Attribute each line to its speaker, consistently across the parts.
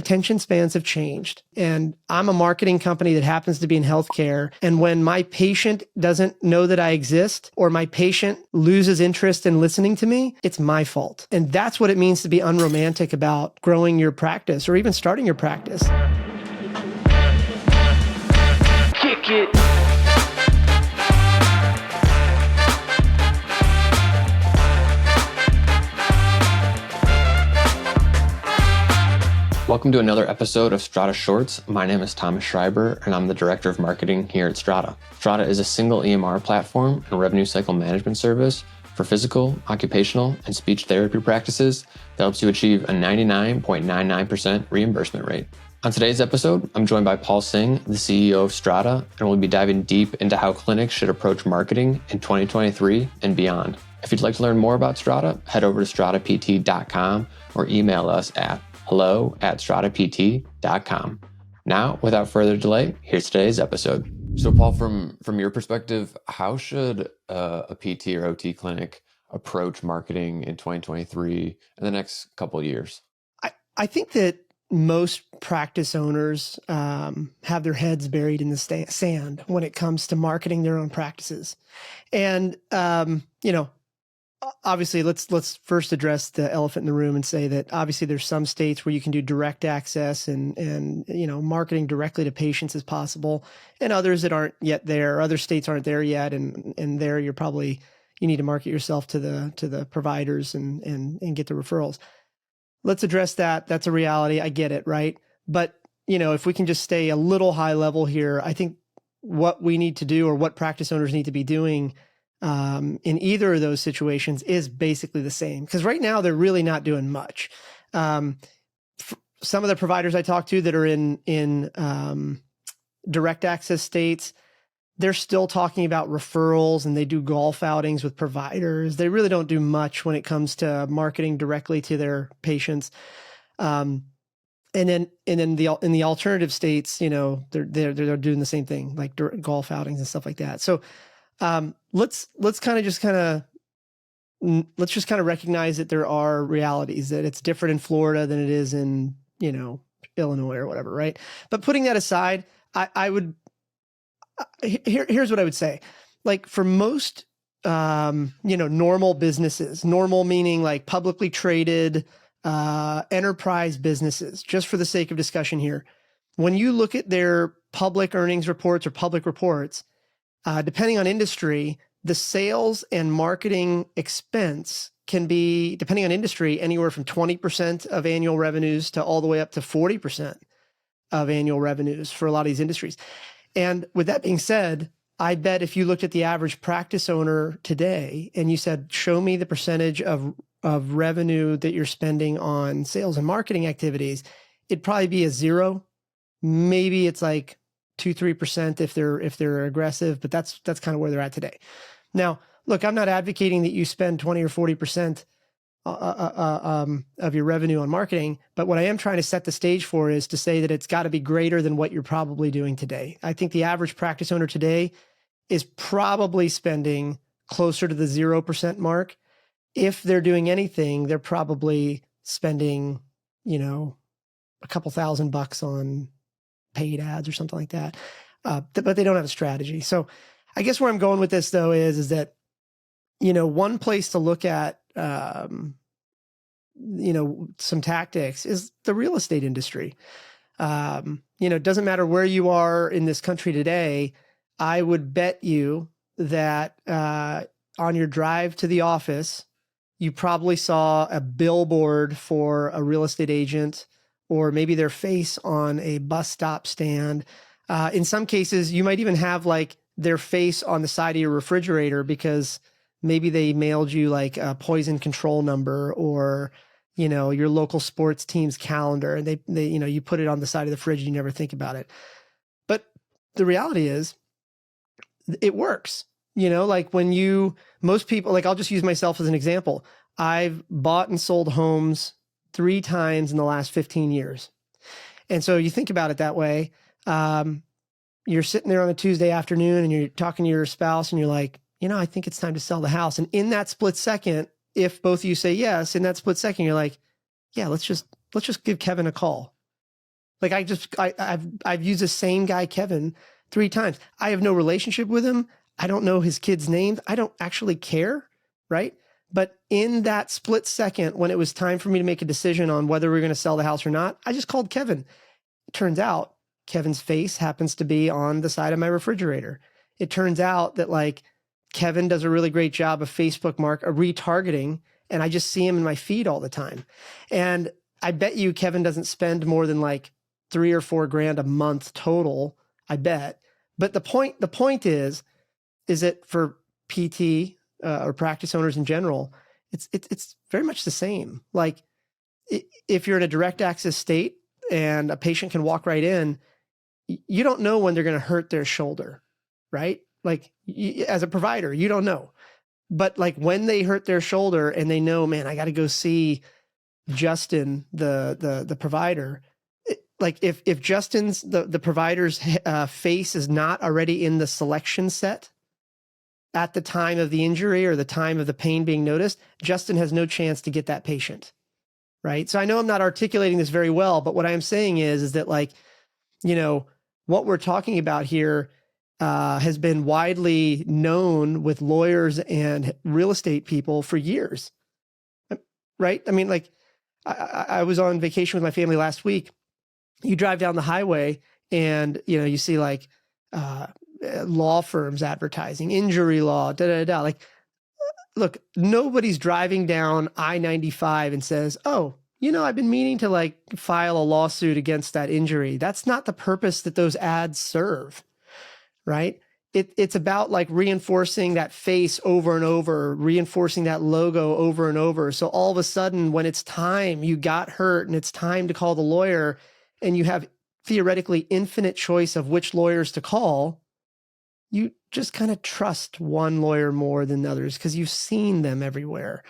Speaker 1: attention spans have changed. And I'm a marketing company that happens to be in healthcare. And when my patient doesn't know that I exist, or my patient loses interest in listening to me, it's my fault. And that's what it means to be unromantic about growing your practice or even starting your practice. Kick it.
Speaker 2: Welcome to another episode of Strata Shorts. My name is Thomas Schreiber, and I'm the Director of Marketing here at Strata. Strata is a single EMR platform and revenue cycle management service for physical, occupational, and speech therapy practices that helps you achieve a 99.99% reimbursement rate. On today's episode, I'm joined by Paul Singh, the CEO of Strata, and we'll be diving deep into how clinics should approach marketing in 2023 and beyond. If you'd like to learn more about Strata, head over to stratapt.com or email us at hello@stratapt.com. Now, without further delay, here's today's episode. So Paul, from your perspective, how should a PT or OT clinic approach marketing in 2023 and the next couple of years?
Speaker 1: I think that most practice owners have their heads buried in the sand when it comes to marketing their own practices. And, obviously, let's first address the elephant in the room and say that obviously there's some states where you can do direct access and marketing directly to patients is possible, and others that aren't yet there. Other states aren't there yet, and there you need to market yourself to the providers and get the referrals. Let's address that. That's a reality. I get it, right? But if we can just stay a little high level here, I think what we need to do, or what practice owners need to be doing in either of those situations, is basically the same. Because right now they're really not doing much. Some of the providers I talk to that are in direct access states, they're still talking about referrals, and they do golf outings with providers. They really don't do much when it comes to marketing directly to their patients. And then in the alternative states, they're doing the same thing, like golf outings and stuff like that. So let's just recognize that there are realities, that it's different in Florida than it is in, Illinois or whatever. Right. But putting that aside, here's what I would say. Like, for most, normal businesses, normal meaning like publicly traded, enterprise businesses, just for the sake of discussion here, when you look at their public earnings reports or public reports, depending on industry, the sales and marketing expense can be, depending on industry, anywhere from 20% of annual revenues to all the way up to 40% of annual revenues for a lot of these industries. And with that being said, I bet if you looked at the average practice owner today and you said, show me the percentage of revenue that you're spending on sales and marketing activities, it'd probably be a zero. Maybe it's like 2-3% if they're aggressive, but that's kind of where they're at today. Now, look, I'm not advocating that you spend 20 or 40% of your revenue on marketing, but what I am trying to set the stage for is to say that it's got to be greater than what you're probably doing today. I think the average practice owner today is probably spending closer to the 0% mark. If they're doing anything, they're probably spending, a couple $1,000 on paid ads or something like that. But they don't have a strategy. So I guess where I'm going with this, though, is that, one place to look at, some tactics is the real estate industry. It doesn't matter where you are in this country today. I would bet you that on your drive to the office, you probably saw a billboard for a real estate agent, or maybe their face on a bus stop stand. In some cases, you might even have like their face on the side of your refrigerator because maybe they mailed you like a poison control number, or, your local sports team's calendar, and they you put it on the side of the fridge and you never think about it. But the reality is it works. Like most people, like, I'll just use myself as an example. I've bought and sold homes 3 times in the last 15 years. And so you think about it that way. You're sitting there on a Tuesday afternoon and you're talking to your spouse and you're like, I think it's time to sell the house. And in that split second, if both of you say yes, in that split second, you're like, yeah, let's just give Kevin a call. Like I've used the same guy, Kevin, 3 times. I have no relationship with him. I don't know his kids' names. I don't actually care, right? But in that split second, when it was time for me to make a decision on whether we were going to sell the house or not, I just called Kevin. It turns out Kevin's face happens to be on the side of my refrigerator. It turns out that like Kevin does a really great job of Facebook retargeting, and I just see him in my feed all the time. And I bet you Kevin doesn't spend more than like 3 or 4 grand a month total. I bet. But the point is that for PT or practice owners in general, it's very much the same. Like if you're in a direct access state and a patient can walk right in, you don't know when they're going to hurt their shoulder, right? Like as a provider, you don't know. But like when they hurt their shoulder and they know, man, I got to go see Justin, the provider. Like if Justin's the provider's face is not already in the selection set at the time of the injury or the time of the pain being noticed, Justin has no chance to get that patient, right? So I know I'm not articulating this very well, but what I am saying is that like, you know, what we're talking about here has been widely known with lawyers and real estate people for years, right? I mean, like I was on vacation with my family last week. You drive down the highway and, you know, you see like law firms advertising, injury law, Like, look, nobody's driving down I-95 and says, oh, you know, I've been meaning to like file a lawsuit against that injury. That's not the purpose that those ads serve, right? It's about like reinforcing that face over and over, reinforcing that logo over and over. So all of a sudden, when it's time, you got hurt and it's time to call the lawyer, and you have theoretically infinite choice of which lawyers to call, you just kind of trust one lawyer more than others because you've seen them everywhere.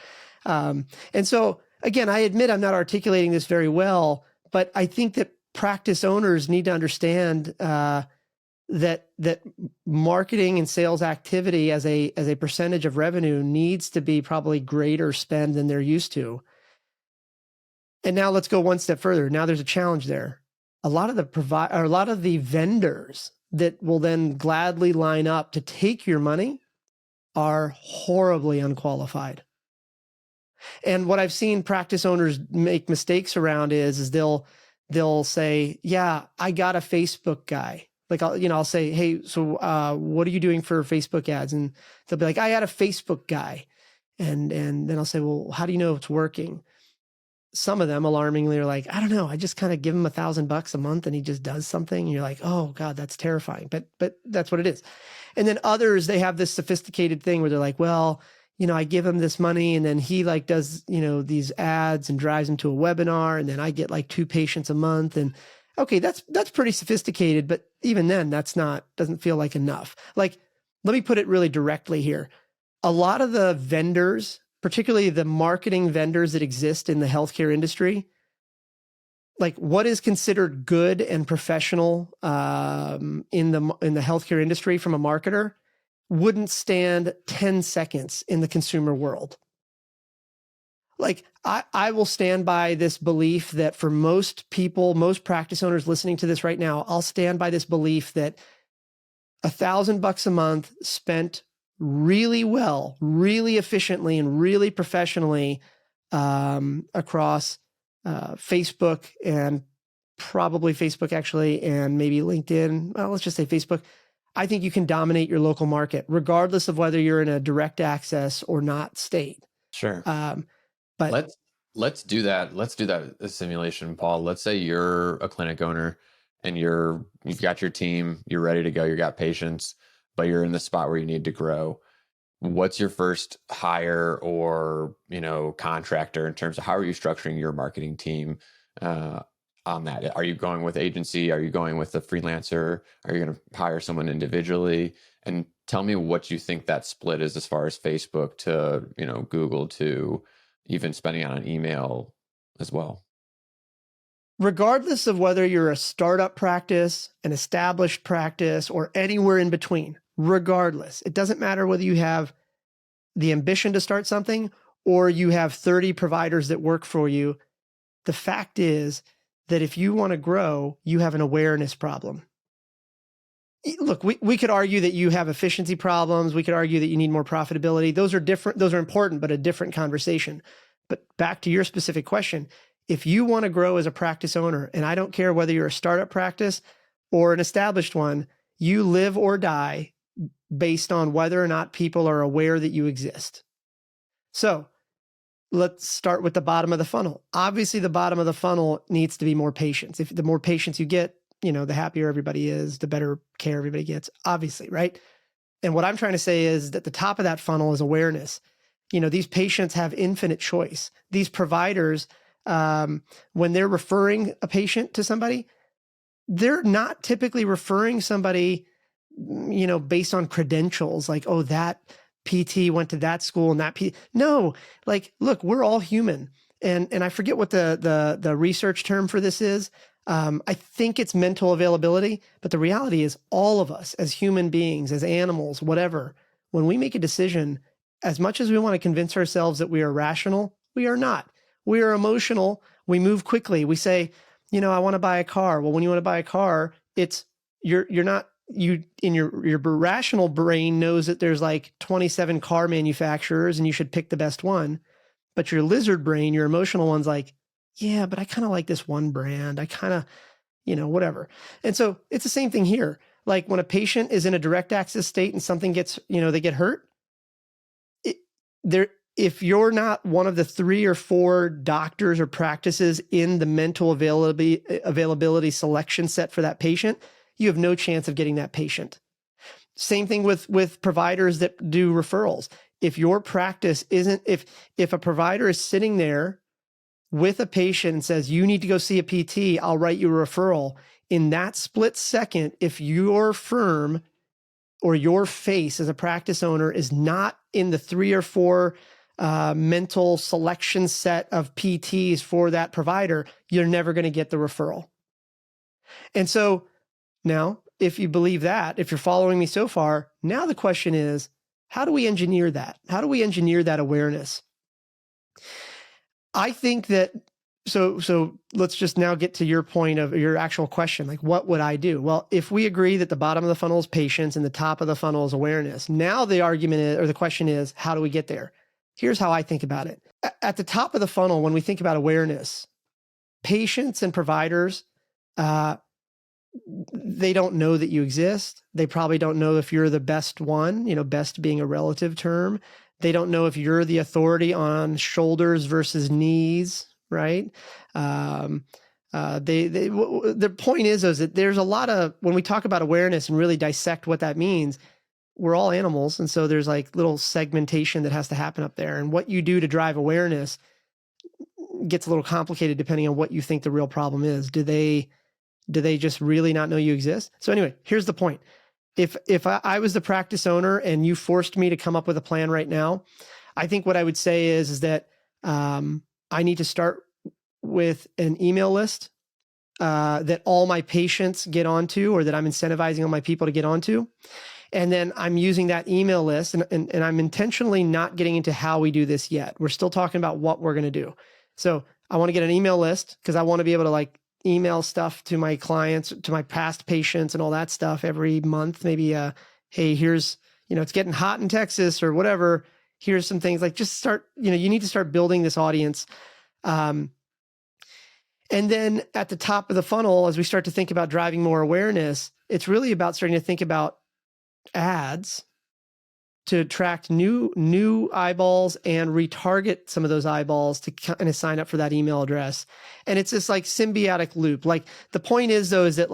Speaker 1: And so, again, I admit I'm not articulating this very well, but I think that practice owners need to understand that marketing and sales activity as a percentage of revenue needs to be probably greater spend than they're used to. And now let's go one step further. Now there's a challenge there. A lot of the vendors that will then gladly line up to take your money are horribly unqualified. And what I've seen practice owners make mistakes around is they'll say, yeah, I got a Facebook guy. Like I'll say, hey, so what are you doing for Facebook ads? And they'll be like, I got a Facebook guy. And then I'll say, well, how do you know it's working? Some of them alarmingly are like, I don't know. I just kind of give him $1,000 a month and he just does something. And you're like, oh God, that's terrifying. But that's what it is. And then others, they have this sophisticated thing where they're like, well, you know, I give him this money and then he like does, you know, these ads and drives him to a webinar. And then I get like 2 patients a month. And okay, that's pretty sophisticated. But even then doesn't feel like enough. Like, let me put it really directly here. A lot of the vendors, particularly the marketing vendors that exist in the healthcare industry, like what is considered good and professional in the healthcare industry from a marketer wouldn't stand 10 seconds in the consumer world. Like I will stand by this belief that for most people, most practice owners listening to this right now, I'll stand by this belief that $1,000 a month spent really well, really efficiently, and really professionally across Facebook and probably Facebook actually, and maybe LinkedIn. Well, let's just say Facebook. I think you can dominate your local market, regardless of whether you're in a direct access or not state.
Speaker 2: Sure.
Speaker 1: But
Speaker 2: let's do that. Let's do that simulation, Paul. Let's say you're a clinic owner and you've got your team, you're ready to go, you got patients, but you're in the spot where you need to grow. What's your first hire or, you know, contractor in terms of how are you structuring your marketing team on that? Are you going with agency? Are you going with a freelancer? Are you going to hire someone individually? And tell me what you think that split is as far as Facebook to, you know, Google to even spending on an email as well.
Speaker 1: Regardless of whether you're a startup practice, an established practice, or anywhere in between, regardless, it doesn't matter whether you have the ambition to start something or you have 30 providers that work for you. The fact is that if you want to grow, you have an awareness problem. Look, we could argue that you have efficiency problems. We could argue that you need more profitability. Those are different. Those are important, but a different conversation. But back to your specific question, if you want to grow as a practice owner, and I don't care whether you're a startup practice or an established one, you live or die based on whether or not people are aware that you exist. So let's start with the bottom of the funnel. Obviously, the bottom of the funnel needs to be more patients. If the more patients you get, the happier everybody is, the better care everybody gets, obviously, right? And what I'm trying to say is that the top of that funnel is awareness. These patients have infinite choice. These providers, when they're referring a patient to somebody, they're not typically referring somebody, based on credentials, like, oh, that PT went to that school and that PT. No, like, look, we're all human. And I forget what the research term for this is. I think it's mental availability, but the reality is all of us as human beings, as animals, whatever, when we make a decision, as much as we want to convince ourselves that we are rational, we are not. We are emotional. We move quickly. We say, I want to buy a car. Well, when you want to buy a car, it's you're not you in your rational brain knows that there's like 27 car manufacturers and you should pick the best one. But your lizard brain, your emotional one's like, yeah, but I kind of like this one brand. I kind of, whatever. And so it's the same thing here. Like when a patient is in a direct access state and something gets, they get hurt, if you're not one of the 3 or 4 doctors or practices in the mental availability selection set for that patient, you have no chance of getting that patient. Same thing with providers that do referrals. If your practice isn't, if a provider is sitting there with a patient and says, you need to go see a PT, I'll write you a referral. In that split second, if your firm or your face as a practice owner is not in the 3 or 4 mental selection set of PTs for that provider, you're never going to get the referral. And so now, if you believe that, if you're following me so far, now the question is, how do we engineer that? How do we engineer that awareness? I think that, so let's just now get to your point of your actual question, like what would I do? Well, if we agree that the bottom of the funnel is patience and the top of the funnel is awareness, now the argument is, or the question is, how do we get there? Here's how I think about it. At the top of the funnel, when we think about awareness, patients and providers, they don't know that you exist. They probably don't know if you're the best one, best being a relative term. They don't know if you're the authority on shoulders versus knees, right? The point is that there's a lot of, when we talk about awareness and really dissect what that means, we're all animals. And so there's like little segmentation that has to happen up there. And what you do to drive awareness gets a little complicated depending on what you think the real problem is. Do they just really not know you exist? So anyway, here's the point. If I was the practice owner and you forced me to come up with a plan right now, I think what I would say is that I need to start with an email list that all my patients get onto, or that I'm incentivizing all my people to get onto. And then I'm using that email list, and I'm intentionally not getting into how we do this yet. We're still talking about what we're going to do. So I want to get an email list because I want to be able to email stuff to my clients, to my past patients and all that stuff every month. Maybe, hey, here's, it's getting hot in Texas or whatever. Here's some things, just start, you need to start building this audience. And then at the top of the funnel, as we start to think about driving more awareness, it's really about starting to think about ads to attract new eyeballs and retarget some of those eyeballs to kind of sign up for that email address. And it's this symbiotic loop. The point is though, is that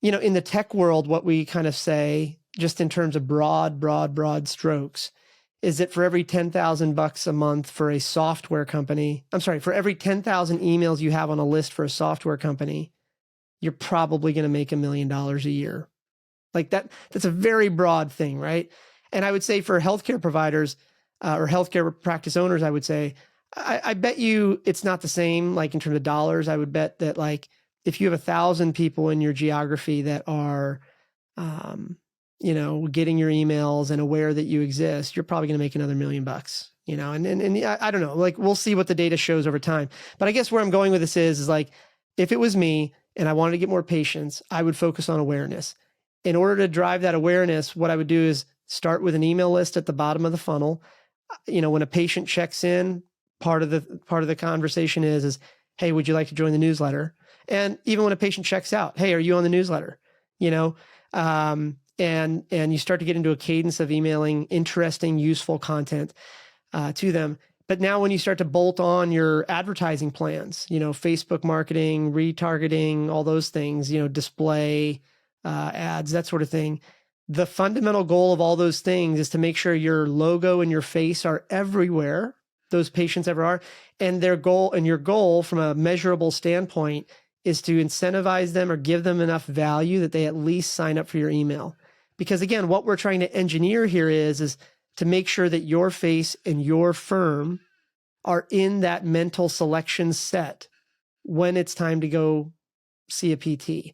Speaker 1: in the tech world, what we kind of say, just in terms of broad strokes, is that for every $10,000 a month for a software company, for every 10,000 emails you have on a list for a software company, you're probably going to make $1 million a year. That's a very broad thing, right? And I would say for healthcare providers or healthcare practice owners, I would say, I bet you it's not the same, in terms of dollars. I would bet that if you have 1,000 people in your geography that are, getting your emails and aware that you exist, you're probably going to make another $1 million, and I don't know, we'll see what the data shows over time. But I guess where I'm going with this is if it was me and I wanted to get more patients, I would focus on awareness. In order to drive that awareness, what I would do is start with an email list at the bottom of the funnel. When a patient checks in, part of the conversation is, hey, would you like to join the newsletter? And even when a patient checks out, hey, are you on the newsletter? And you start to get into a cadence of emailing interesting, useful content to them. But now when you start to bolt on your advertising plans, Facebook marketing, retargeting, all those things, display ads, that sort of thing, the fundamental goal of all those things is to make sure your logo and your face are everywhere those patients ever are. And your goal from a measurable standpoint is to incentivize them or give them enough value that they at least sign up for your email. Because again, what we're trying to engineer here is to make sure that your face and your firm are in that mental selection set when it's time to go see a PT.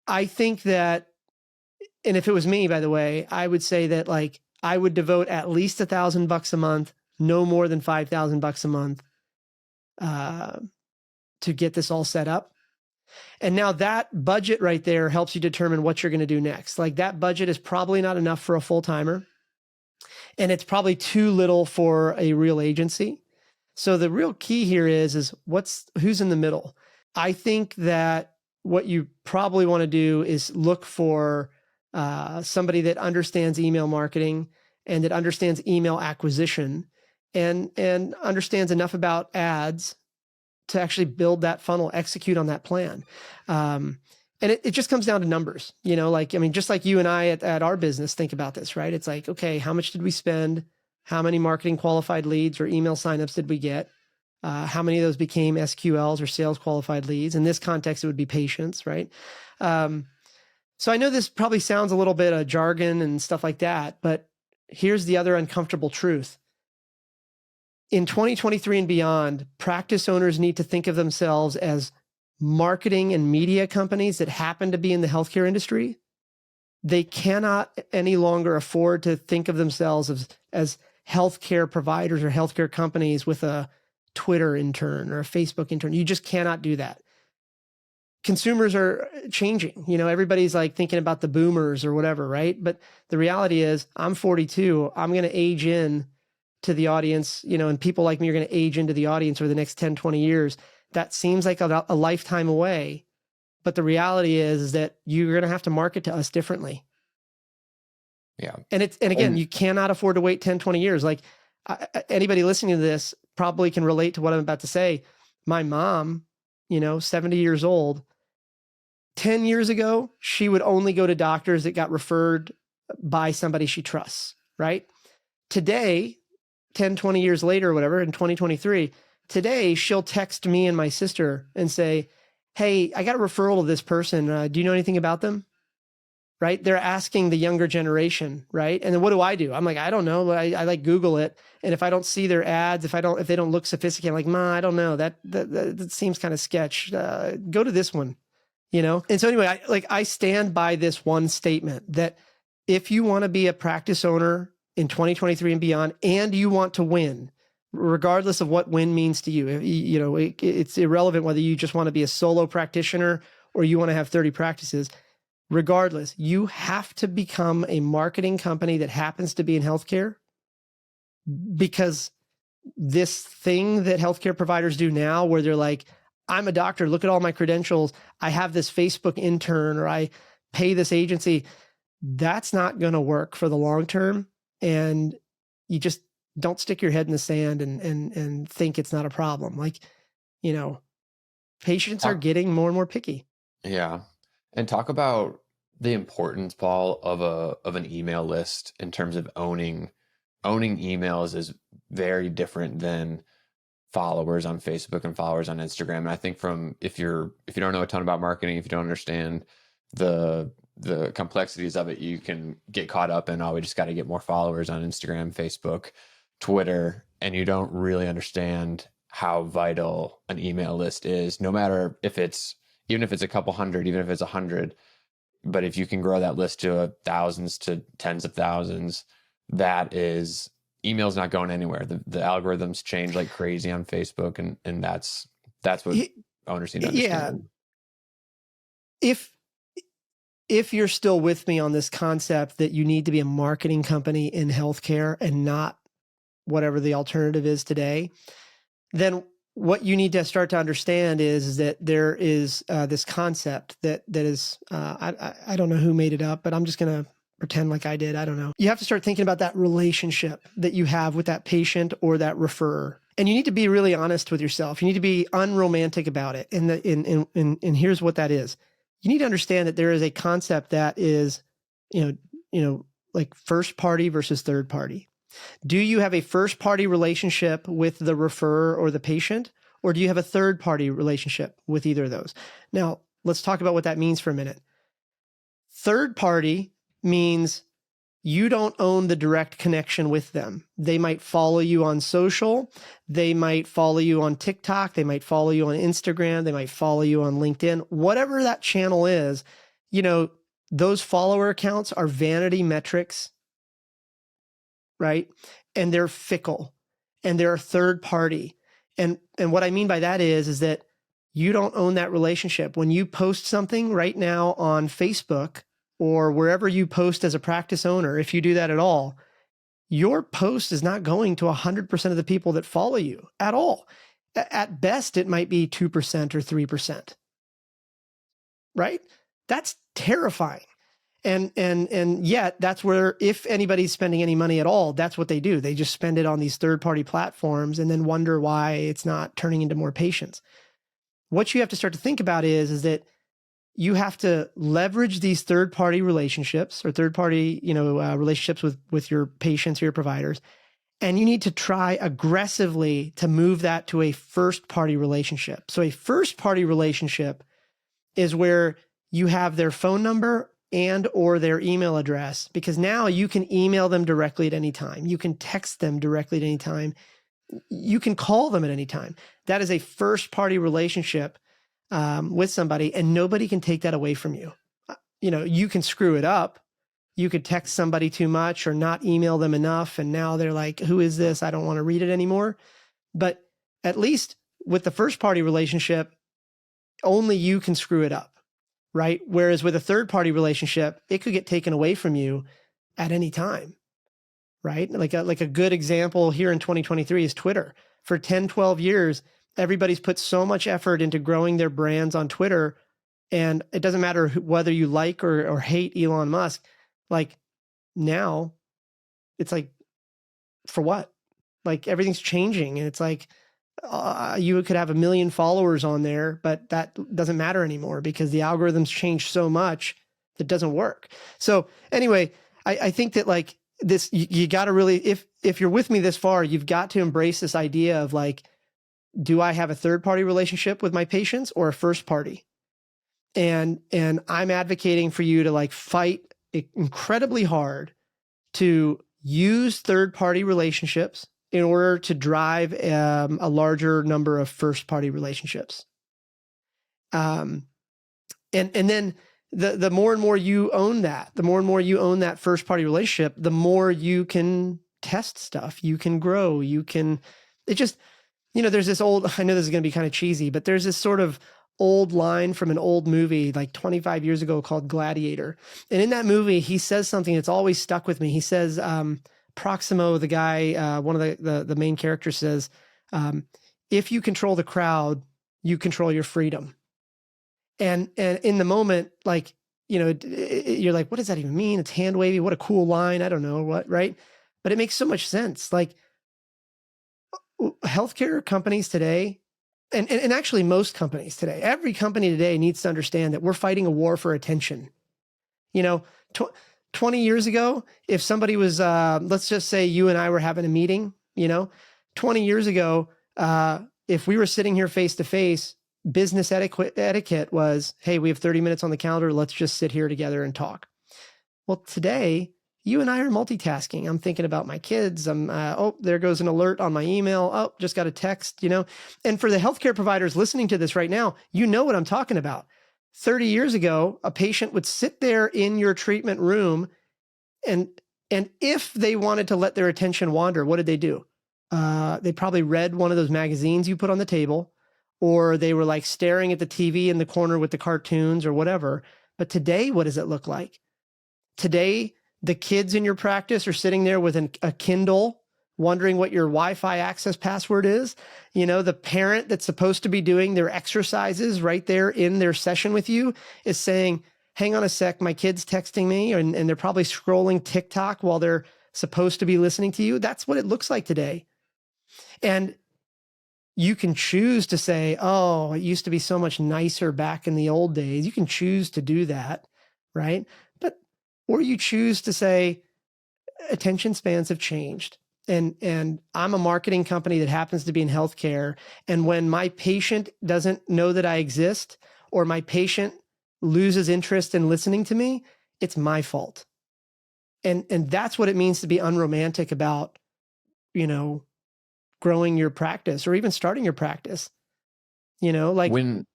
Speaker 1: I think that, and if it was me, by the way, I would say that I would devote at least $1,000 a month, no more than $5,000 a month to get this all set up. And now that budget right there helps you determine what you're going to do next. That budget is probably not enough for a full-timer, and it's probably too little for a real agency. So the real key here is who's in the middle. I think that what you probably want to do is look for somebody that understands email marketing and that understands email acquisition and understands enough about ads to actually build that funnel, execute on that plan. And it just comes down to numbers, just like you and I at our business think about this, right? It's like, okay, how much did we spend? How many marketing qualified leads or email signups did we get? How many of those became SQLs or sales qualified leads? In this context, it would be patients, right? So I know this probably sounds a little bit of jargon and stuff like that, but here's the other uncomfortable truth. In 2023 and beyond, practice owners need to think of themselves as marketing and media companies that happen to be in the healthcare industry. They cannot any longer afford to think of themselves as healthcare providers or healthcare companies with a Twitter intern or a Facebook intern. You just cannot do that. Consumers are changing. Everybody's thinking about the boomers or whatever, right? But the reality is I'm 42. I'm going to age in to the audience, and people like me are going to age into the audience over the next 10, 20 years. That seems like a lifetime away. But the reality is that you're going to have to market to us differently.
Speaker 2: Yeah.
Speaker 1: And again, you cannot afford to wait 10, 20 years. Anybody listening to this probably can relate to what I'm about to say. My mom, 70 years old, 10 years ago, she would only go to doctors that got referred by somebody she trusts, right? Today, 10, 20 years later or whatever, in 2023, today she'll text me and my sister and say, hey, I got a referral of this person. Do you know anything about them? Right? They're asking the younger generation, right? And then what do? I'm like, I don't know. I Google it. And if I don't see their ads, if they don't look sophisticated, I'm like, Ma, I don't know. That seems kind of sketch. Go to this one, And so anyway, I stand by this one statement that if you want to be a practice owner in 2023 and beyond, and you want to win, regardless of what win means to you, it's irrelevant whether you just want to be a solo practitioner or you want to have 30 practices. Regardless, you have to become a marketing company that happens to be in healthcare, because this thing that healthcare providers do now where they're like, I'm a doctor, look at all my credentials, I have this Facebook intern, or I pay this agency, that's not going to work for the long term. And you just don't stick your head in the sand and think it's not a problem. Patients are getting more and more picky.
Speaker 2: Yeah. And talk about the importance, Paul, of an email list in terms of owning emails is very different than followers on Facebook and followers on Instagram. And I think if you don't know a ton about marketing, if you don't understand the complexities of it, you can get caught up in, we just got to get more followers on Instagram, Facebook, Twitter, and you don't really understand how vital an email list is, no matter even if it's a couple hundred, even if it's 100, but if you can grow that list to thousands to tens of thousands, email's not going anywhere. The algorithms change like crazy on Facebook, and that's what owners need to understand.
Speaker 1: if you're still with me on this concept that you need to be a marketing company in healthcare and not whatever the alternative is today, then what you need to start to understand is that there is this concept that is, I don't know who made it up, but I'm just going to pretend like I did. I don't know. You have to start thinking about that relationship that you have with that patient or that referrer. And you need to be really honest with yourself. You need to be unromantic about it. And here's what that is. You need to understand that there is a concept that is, like first party versus third party. Do you have a first party relationship with the referrer or the patient, or do you have a third party relationship with either of those? Now, let's talk about what that means for a minute. Third party means you don't own the direct connection with them. They might follow you on social. They might follow you on TikTok. They might follow you on Instagram. They might follow you on LinkedIn. Whatever that channel is, those follower accounts are vanity metrics, right? And they're fickle and they're third party. And what I mean by that is that you don't own that relationship. When you post something right now on Facebook or wherever you post as a practice owner, if you do that at all, your post is not going to 100% of the people that follow you at all. At best, it might be 2% or 3%, right? That's terrifying. And yet that's where, if anybody's spending any money at all, that's what they do. They just spend it on these third-party platforms and then wonder why it's not turning into more patients. What you have to start to think about is that you have to leverage these third-party relationships or third-party, relationships with your patients or your providers, and you need to try aggressively to move that to a first-party relationship. So a first-party relationship is where you have their phone number and or their email address, because now you can email them directly at any time. You can text them directly at any time. You can call them at any time. That is a first-party relationship with somebody, and nobody can take that away from you. You can screw it up. You could text somebody too much or not email them enough, and now they're like, who is this? I don't want to read it anymore. But at least with the first-party relationship, only you can screw it up, right? Whereas with a third-party relationship, it could get taken away from you at any time, right? Like a good example here in 2023 is Twitter. For 10, 12 years, everybody's put so much effort into growing their brands on Twitter, and it doesn't matter whether you like or hate Elon Musk. Like now, it's like, for what? Like everything's changing, and it's like you could have 1 million followers on there, but that doesn't matter anymore because the algorithms change so much that doesn't work. So anyway, I think that like this, you got to really, if you're with me this far, you've got to embrace this idea of like, do I have a third party relationship with my patients or a first party? And I'm advocating for you to like fight incredibly hard to use third party relationships in order to drive a larger number of first party relationships. And then the more and more you own that, the more and more you own that first party relationship, the more you can test stuff, you can grow, there's this old, I know this is going to be kind of cheesy, but there's this sort of old line from an old movie like 25 years ago called Gladiator. And in that movie, he says something that's always stuck with me. He says, Proximo, the guy, one of the main characters says, if you control the crowd, you control your freedom. And in the moment, like, you're like, what does that even mean? It's hand wavy. What a cool line. I don't know what, right? But it makes so much sense. Like healthcare companies today, and actually most companies today, every company today needs to understand that we're fighting a war for attention. 20 years ago, if somebody was, let's just say you and I were having a meeting, 20 years ago, if we were sitting here face to face, business etiquette was, hey, we have 30 minutes on the calendar. Let's just sit here together and talk. Well, today, you and I are multitasking. I'm thinking about my kids. There goes an alert on my email. Oh, just got a text, And for the healthcare providers listening to this right now, you know what I'm talking about. 30 years ago, a patient would sit there in your treatment room, and if they wanted to let their attention wander, what did they do? They probably read one of those magazines you put on the table, or they were like staring at the TV in the corner with the cartoons or whatever. But today, what does it look like? Today, the kids in your practice are sitting there with a Kindle, wondering what your Wi-Fi access password is. You know, the parent that's supposed to be doing their exercises right there in their session with you is saying, hang on a sec, my kid's texting me, and they're probably scrolling TikTok while they're supposed to be listening to you. That's what it looks like today. And you can choose to say, oh, it used to be so much nicer back in the old days. You can choose to do that, right? Or you choose to say, attention spans have changed. And I'm a marketing company that happens to be in healthcare. And when my patient doesn't know that I exist, or my patient loses interest in listening to me, it's my fault. And that's what it means to be unromantic about, you know, growing your practice or even starting your practice. You know, like
Speaker 3: when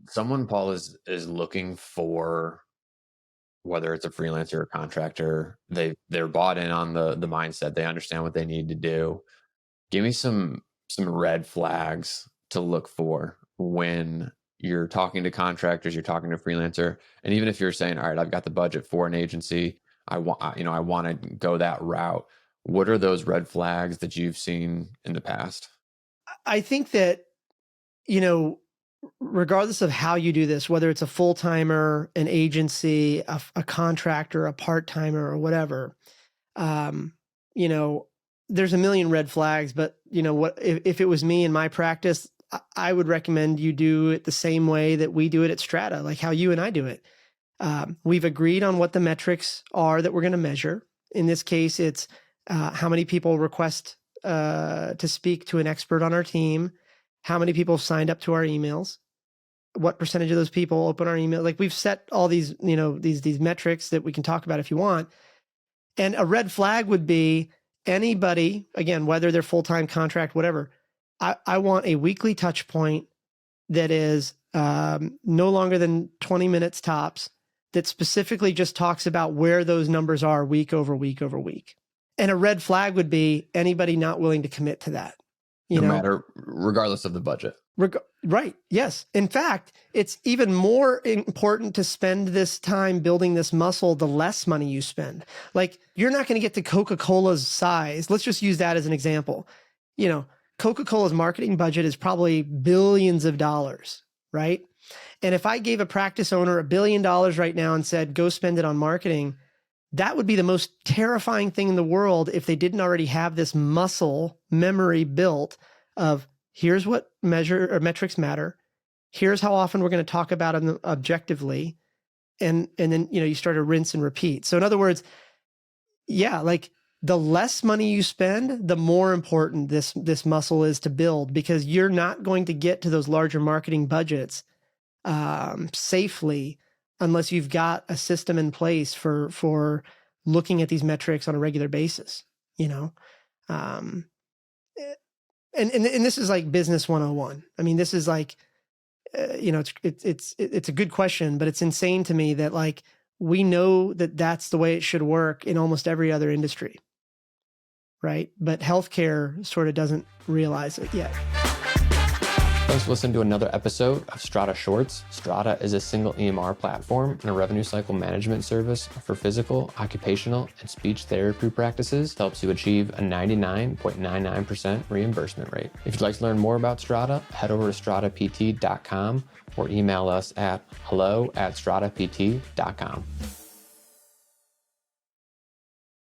Speaker 3: someone, Paul, is looking for, whether it's a freelancer or a contractor, they're bought in on the mindset, they understand what they need to do. Give me some red flags to look for when you're talking to contractors, you're talking to a freelancer, and even if you're saying, all right, I've got the budget for an agency, I want to go that route. What are those red flags that you've seen in the past?
Speaker 1: I think that, you know, regardless of how you do this, whether it's a full-timer, an agency, a contractor, a part-timer, or whatever, you know, there's a million red flags. But, you know, what if it was me in my practice, I would recommend you do it the same way that we do it at Strata, like how you and I do it. We've agreed on what the metrics are that we're going to measure. In this case, it's how many people request to speak to an expert on our team, how many people have signed up to our emails, what percentage of those people open our email. Like, we've set all these, you know, these metrics that we can talk about if you want. And a red flag would be anybody, again, whether they're full-time, contract, whatever. I want a weekly touch point that is no longer than 20 minutes tops, that specifically just talks about where those numbers are week over week over week. And a red flag would be anybody not willing to commit to that.
Speaker 3: No matter, regardless of the budget.
Speaker 1: Right. Yes. In fact, it's even more important to spend this time building this muscle the less money you spend. Like, you're not going to get to Coca-Cola's size. Let's just use that as an example. You know, Coca-Cola's marketing budget is probably billions of dollars, right? And if I gave a practice owner $1 billion right now and said, go spend it on marketing, that would be the most terrifying thing in the world if they didn't already have this muscle memory built of, here's what measure or metrics matter. Here's how often we're going to talk about them objectively. And then, you know, you start to rinse and repeat. So in other words, yeah, like, the less money you spend, the more important this muscle is to build, because you're not going to get to those larger marketing budgets safely unless you've got a system in place for looking at these metrics on a regular basis, you know? And this is like business 101. I mean, this is like, you know, it's a good question, but it's insane to me that, like, we know that that's the way it should work in almost every other industry, right? But healthcare sort of doesn't realize it yet.
Speaker 2: Thanks for listening to another episode of Strata Shorts. Strata is a single EMR platform and a revenue cycle management service for physical, occupational, and speech therapy practices that helps you achieve a 99.99% reimbursement rate. If you'd like to learn more about Strata, head over to stratapt.com or email us at hello@stratapt.com.